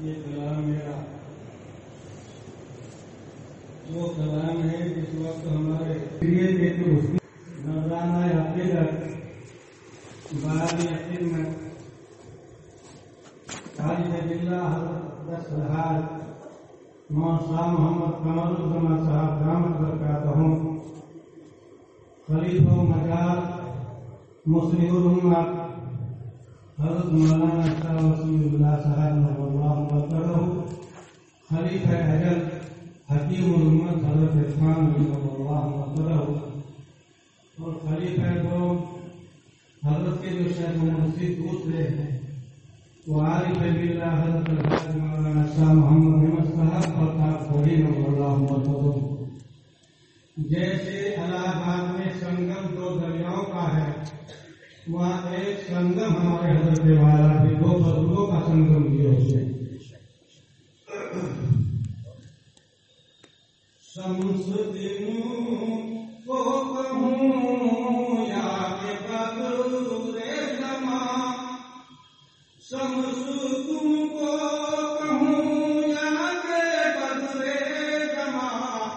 یہ کلام میرا وہ کلام ہے جس وقت ہمارے نورانا عقیدت بانی خدمت خالد باللہ حضرت دس الحاج مولانا محمد کمال الزمان صاحب دامت برکاتہ خلیفہ مجال مصلح الامت حضرت مولانا شاہ وسیم اللہ صاحب رضی اللہ عنہ خلیفہ اجل حکیم الامت حضرت عثمان رضی اللہ عنہ اور خلیفہ دو حضرت کے جو شیخ مرشد دوسرے ہیں وہ عارف باللہ حضرت الحاج مولانا شاہ محمد احمد صاحب اور تاجدین رضی اللہ عنہ. جیسے الہ آباد میں سنگم دو دریاؤں کا ہے، وہاں ایک سنگم ہمارے حضرت والا بھی دو بزرگوں کا سنگم بھی ہوتے ہیں. شمس دن کو کہوں یا کہ بدر زمان، شمس تم کو کہوں یا کہ بدر زمان،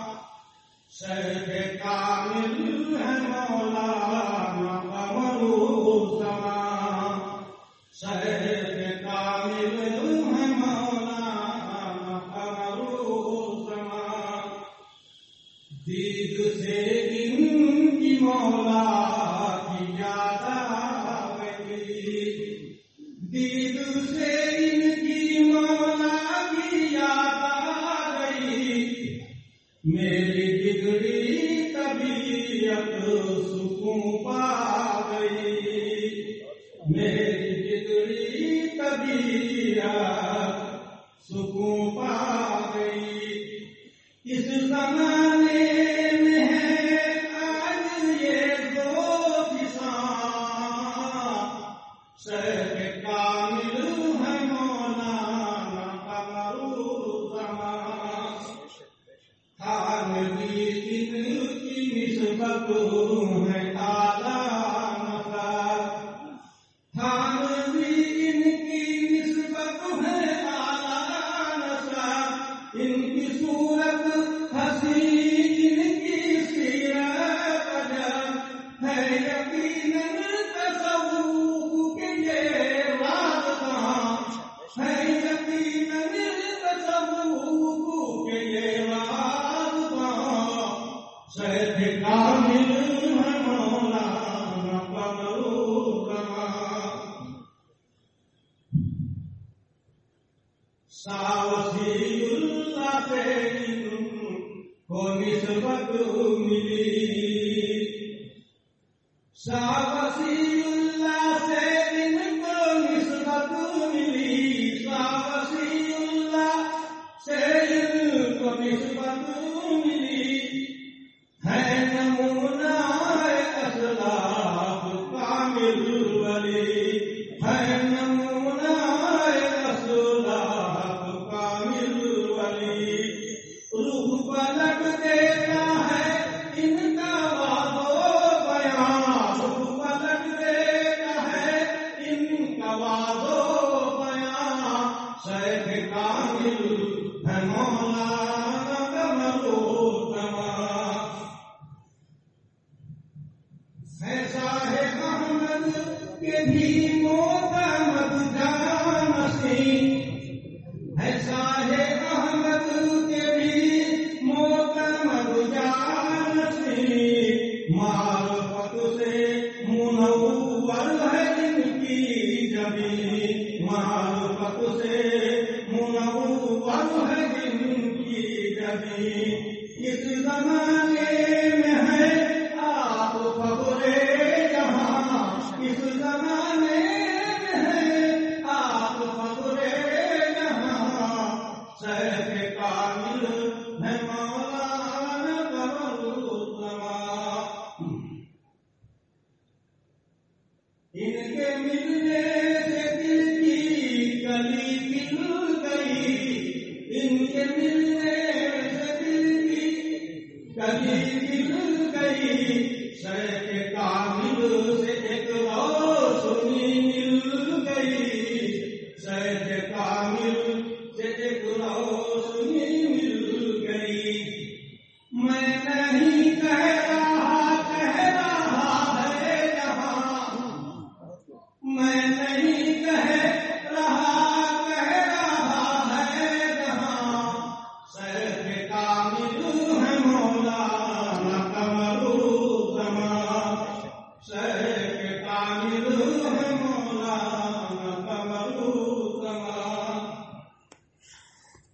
شیخ کامل ہے مولانا قمر الزمان، شیخ کامل ہے مولانا قمر الزمان. دید سے ان کی مولا کی یاد آ گئی، دید سے ان کی مولا کی یاد آ گئی، میری بگڑی طبیعت سکون پا گئی، میری بگڑی طبیعت سکون پا گئی. اس زمانے میں ہے آج یہ دو کسان، شیخ کامل ہے مولانا قمر الزمان. خانگی ان کی نسبت ہے اعلیٰ نظر، خانگی ان کی نسبت ہے اعلیٰ نظر. ان کی صورت حسین، ان کی سیرت عجب ہے، یقیناً تصوف کے یہ راز کہاں ہے، یقیناً تصوف کے یہ راز کہاں. شیخ کامل ہے مولانا قمر الزمان. شاہ وسیع اللہ سے ان کو نسبت ملی، شاہ وسیع اللہ سے ان کو نسبت ملی، شاہ وسیع اللہ سے ان کو نسبت ملی. ہے نمونہ اسلاف کامل ولی، ہے نمونہ اسلاف کامل ولی. روح پلٹ دیتا ہے ان کا واضح بیان، روح پلٹ دیتا ہے ان کا واضح بیان. شیخ کامل ہے مولانا قمر الزمان. ہے شاہ احمد کے بھی معتمد جانشین، ہے شاہ احمد کے بھی معتمد جانشین. معرفت سے منور ہے ان کی زمین، معرفت سے منور ہے ان کی زمین. اس زمانے میں ہے آپ فخر جہاں، اس زمانے میں ہے آپ فخر جہاں. شیخ کامل ہے مولانا قمر الزمان. ان کے ملنے سے دل کی کلی کھل گئی، ان کے ملنے سے دل کی کلی کھل گئی. شیخ کامل سے ایک روشنی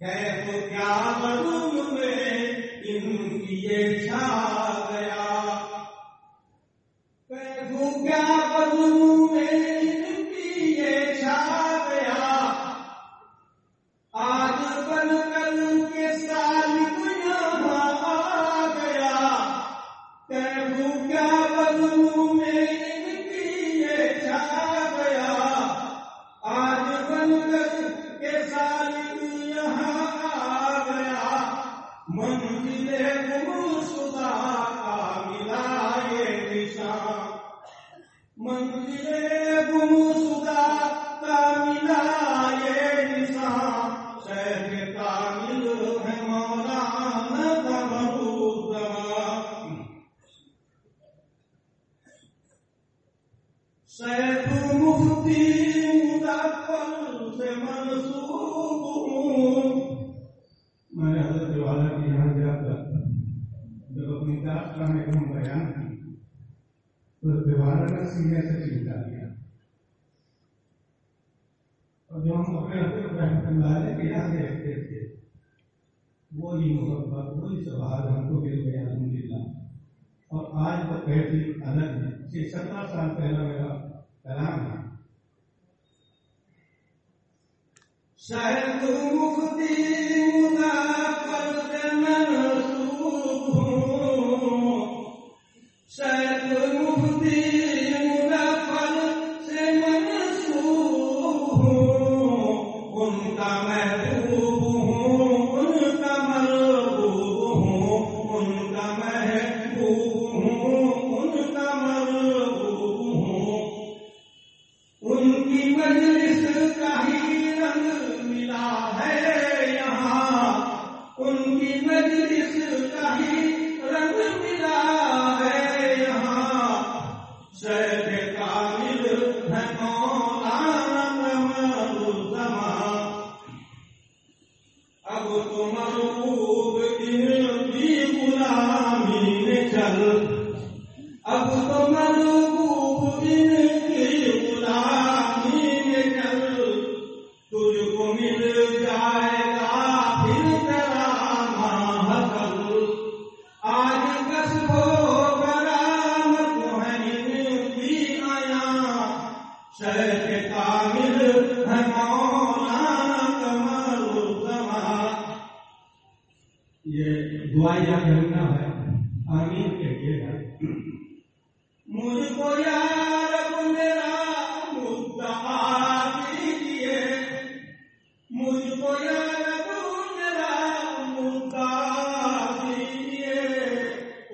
کیسو کیا بدن میں ان کی یہ چھا گیا، کیسو کیا بدن میں ان کی یہ چھا گیا، آج بن کر کے سالک یہاں آ گیا، کیسو کیا بدن میں ان کی یہ چھا گیا، آج بن کر کے سالک یہاں آ گیا، منزل گمشدہ کا ملا یہ نشان، منزل گمشدہ کا ملا یہ نشان، شیخ کامل ہے مولانا قمرالزمان، شیخ مفتی مظفر سے منسوب ہوں۔ میں نے حضرت والا کی یہاں جا کر جب اپنی داستہ میں ہم بیان کی تو دیوارہ نے سینے سے چمٹا لیا، اور جو ہم اپنے حضرت رحمت اللہ علیہ کے یہاں دیکھتے تھے وہی محبت وہی سوال ہم کو مل گیا الحمدللہ، اور آج تو کیسی الگ ہے، 17 سال پہلا میرا کلام ہے۔ شیخ مفتی مظفر سے منسوب ہوں، شیخ مفتی مظفر سے منسوب ہوں، ان کا محبوب ہوں، ان کا مرغوب ہوں، ان کا محبوب ہوں، ان کا مرغوب ہوں، ان کی مجلس کا ہی رنگ ملا ہے یہاں، ان کی مجلس کا ہی رنگ ملا ہے یہاں، شیخ کامل ہے مولانا قمرالزمان، اب تو مرغوب ان کی غلامی میں چل، اب تو مرغوب ان کی غلامی میں چل، تجھ کو مل جائے گا پھر تیرا ماحصل، آج کسب و کرامت ہے ان کی عیاں، شیخ کامل ہے مولانا قمرالزمان۔ یہ دعا یاد رکھنا ہے، آمین کہیے گا۔ مجھ کو یا رب میرا مدعا کیجیے، مجھ کو یا رب میرا مدعا کیجیے،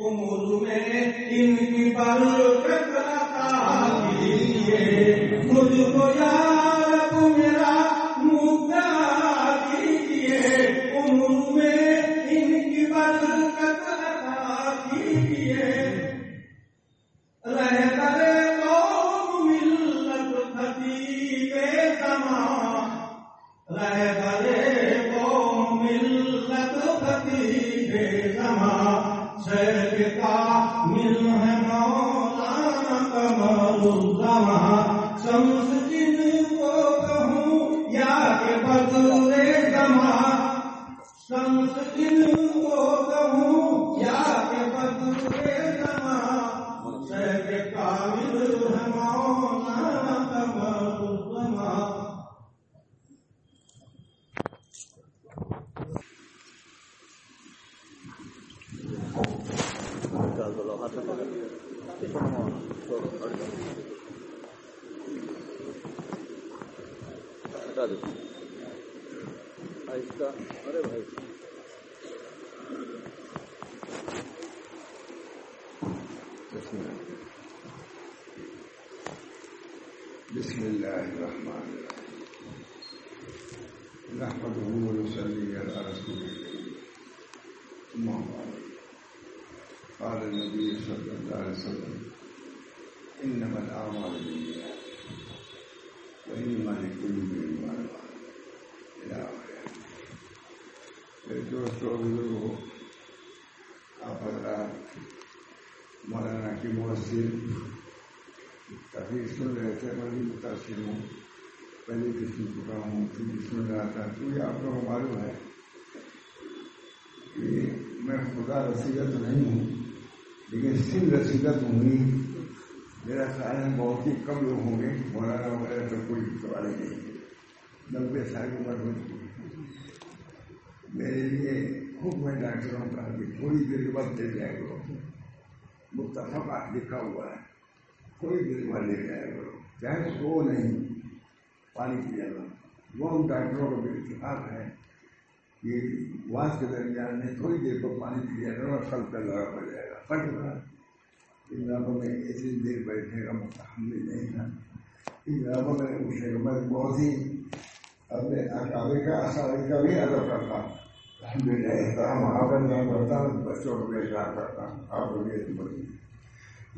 عمر میں ان کی برکت عطا کیجیے، مجھ کو یا رب میرا مدعا کیجیے، عمر میں ان کی برکت عطا کیجیے، رہ کرے قوم ملت خطیب زمان، رہ کرے قوم ملت خطیب زمان، شیخ کامل ہے مولانا قمرالزمان، شمس جن کو کہوں یا کہ بدر زمان، شمس جن کو کہوں یا کہ بدر زمان، شیخ کامل ہے مولانا قمرالزمان۔ ارے بھائی بسم اللہ الرحمن الرحیم، نحمده ونصلي على رسوله الكريم، اما بعد، قال النبي صلی اللہ علیہ وسلم انما الاعمال بالنیات وانما لكل امرئ ما نوى، الى آخره۔ میرے دوستوں بزرگوں، آپ حضرات مولانا کی مؤثر تقریر سن رہے تھے، میں بھی متاثر ہوں، پہلے بھی سن چکا ہوں، پھر بھی سن رہا تھا، کیونکہ آپ لوگوں کو معلوم ہے کہ میں خدا رسیدہ تو نہیں ہوں لیکن سن رسیدہ تو ہوں ہی. میرا خیال ہے بہت ہی کم لوگ ہوں گے، مولانا وغیرہ تو کوئی سوال نہیں ہے. 90 سال کی عمر ہو چکی. میرے لیے خوب میں ڈاکٹروں کا کہ تھوڑی دیر کے بعد لے جائے گا. متفق لکھا ہوا ہے، تھوڑی دیر کے بعد لے جائے گا، چاہے سو نہیں پانی پیا گا. وہ ہم ڈاکٹروں کا بھی اتفاق ہے کہ واس کے درمیان میں تھوڑی دیر کو پانی پیا گا اور کل کا لڑا پڑ جائے گا. پٹ گا ان علاقوں میں اتنی دیر بیٹھنے کا متحمل نہیں تھا. ان علاقوں میں پوچھنے کا میں بہت ہی اپنے اکابر کا اساتذہ کا بھی ادب کرتا ہوں. الحمد للہ احترام آپ کا نام کرتا ہوں، بچوں کو بھی احترام کرتا ہوں. آپ کو بھی اعتماد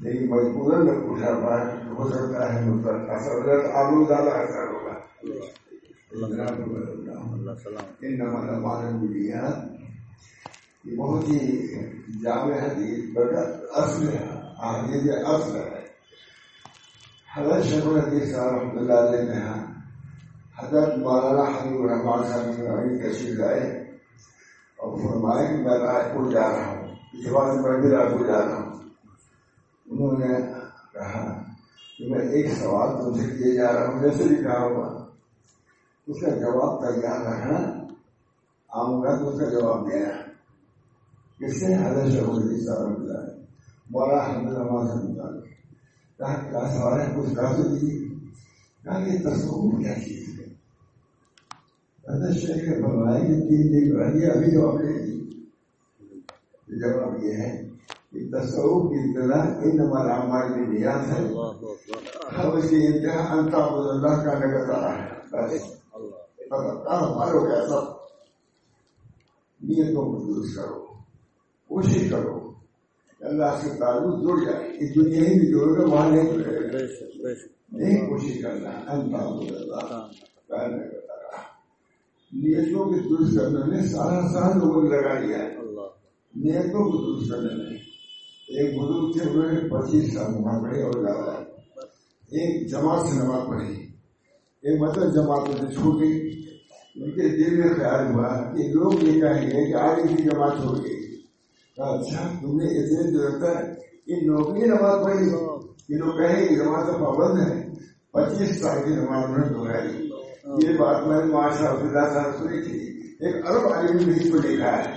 لیکن مجبوراً میں پوچھا پڑا کہ ہو سکتا ہے مطلب اثر تو آپ لوگ زیادہ اثر ہوگا. انما بالنیات یہ بہت ہی جامع حدیث بلکہ اصل ہے. حدیث اصل ہے. حضرت شیخ الحدیث صاحب رحمۃ اللہ علیہ نے حضرت مولانا حبیب الرحمان صاحب تشریف لائے اور فرمائے کہ میں راج پور جا رہا ہوں. اس بات میں بھی راج پور جا رہا ہوں. انہوں نے کہا کہ میں ایک سوال تم سے کیے جا رہا ہوں، جیسے بھی کہا ہوا اس کا جواب تیار رکھنا. آؤں گا تو اس کا جواب دینا. کس سے؟ حضرت شیخ الحدیث صاحب رحمۃ اللہ علیہ مولانا حبیب الرحمان صاحب نے کہا کیا سوال ہے، کچھ کہا تو دیجیے. کہا کہ تصوف کیا چیز ہے؟ حضرت شیخ نے فرمایا کہ 3 دن پہلے ابھی جواب دے دیجیے. جواب یہ ہے کہ تصوف کی ابتدا انما الاعمال بالنیات ہے. اب اس کی انتہا ان تعبد اللہ کا نگت آ رہا ہے. بس ہمارو کیا سب نیتوں کو درست کرو، کوشش کرو اللہ سے تعلق جڑ جائے. اس دنیا ہی بھی جوڑے گا، وہاں نہیں جڑے گا. نہیں کوشش کرنا ان تعبد اللہ کا نگت آ رہا. نیتوں کو درست کرنے میں سارا سال لوگوں نے لگا لیا ہے. نیتوں کو درست کرنے میں ایک بزرگ تھے، انہوں نے 25 سال نماز پڑھی اور زیادہ. ایک جماعت سے نماز پڑھی، ایک مطلب جماعت میں چھوٹ گئی. ان کے دل میں خیال ہوا کہ لوگ یہ کہیں گے کہ آج کی جماعت چھوڑ گئی. اچھا تم نے اتنے دیر تک ان لوگوں کی نماز پڑھی، یہ لوگ کہیں کہ جماعت کا پابند ہے. 25 سال کی نماز میں دہرائی. یہ بات میں نے ماشاء اللہ صاحب سنی تھی. ایک عرب عالم نے اس کو لکھا ہے.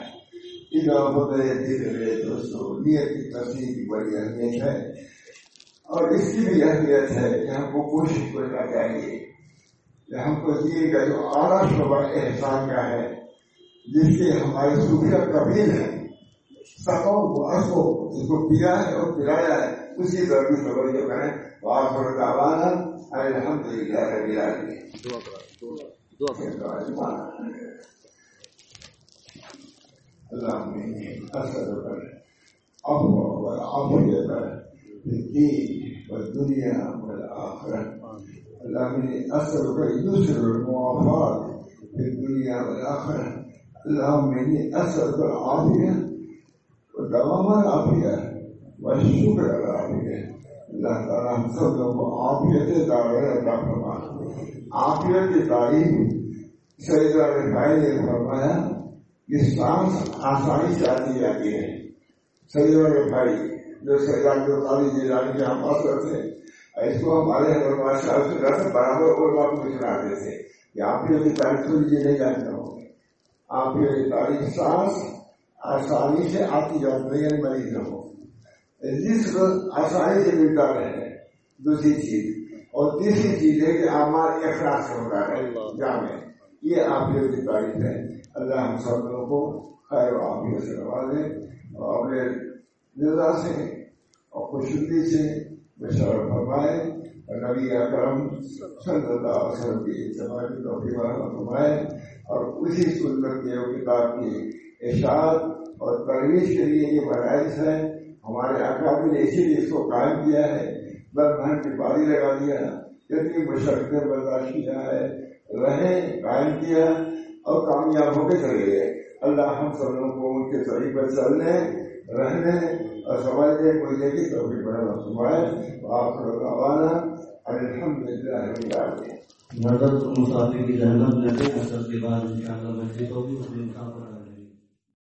دوستوں نیت کی تصدیق کی بڑی اہمیت ہے اور اس کی بھی اہمیت ہے کہ ہم کو کوشش کرنا چاہیے کہ ہم کو دیے گا جو اعلیٰ شعبہ احسان کا ہے، جس کے ہمارے صوفیہ قبیل ہے، سقوں کو اصو جس کو پیا ہے اور پلایا ہے، اسی پر بھی توجہ کریں. وآخر دعوانا الحمد للہ رب العالمین. اللهم إني أسألك العفو والعافية في الدين والدنيا والآخرة. اللهم إني أسألك اليسر والموافاة في الدنيا والآخرة. اللهم إني أسألك العافية ودوام العافية والشكر على العافية. اللہ تعالیٰ ہم سب لوگوں کو عافیت دارین عطا فرما. عافیت کی تعریف سیدنا رفاعی نے فرمایا کہ سانس آسانی سے آتی جاتی ہے. سیدنا رفاعی جو سیدنا ابوطالب جیلانی کے ہم اثر تھے، اس کو ہمارے حضرت صاحب سے برابر اور بات کو سناتے تھے کہ عافیت کی تعریف تو یہ نہیں جانتا ہوں. عافیت کی تعریف سانس آسانی سے آتی جاتی ہے، مریض نہ ہو. رزق آسانی سے ملتا رہے، دوسری چیز. اور تیسری چیز ہے کہ اعمال اخلاص سے ہوتا ہے جامع. یہ عافیت کی تعریف ہے. اللہ ہم سب لوگوں کو خیر و عافیت سے نوازے اور اپنے رضا سے اور خوشنودی سے بشارت فرمائے اور نبی اکرم صلی اللہ علیہ وسلم کی اتباع کی توفیق فرمائے اور اسی سنت کی کتاب کی اشاعت اور ترویج کے لیے یہ فرائض ہے. ہمارے اکابر نے اسی لیے اس کو قائم کیا ہے. برہن کی باری لگا دیا، اتنی مشقتیں برداشت کیا ہے، رہیں قائم کیا اور کامیاب ہو کے چلے گئے. اللہ ہم سب لوگوں کو ان کے طریق پر چلنے، رہنے اور سمجھنے بولنے کی توفیق بڑا فرمائے. وآخر دعوانا الحمد للہ رب العالمین. نظر مسافر کی رحمت نظر اثر کے بعد انشاءاللہ مسجد ہوگی.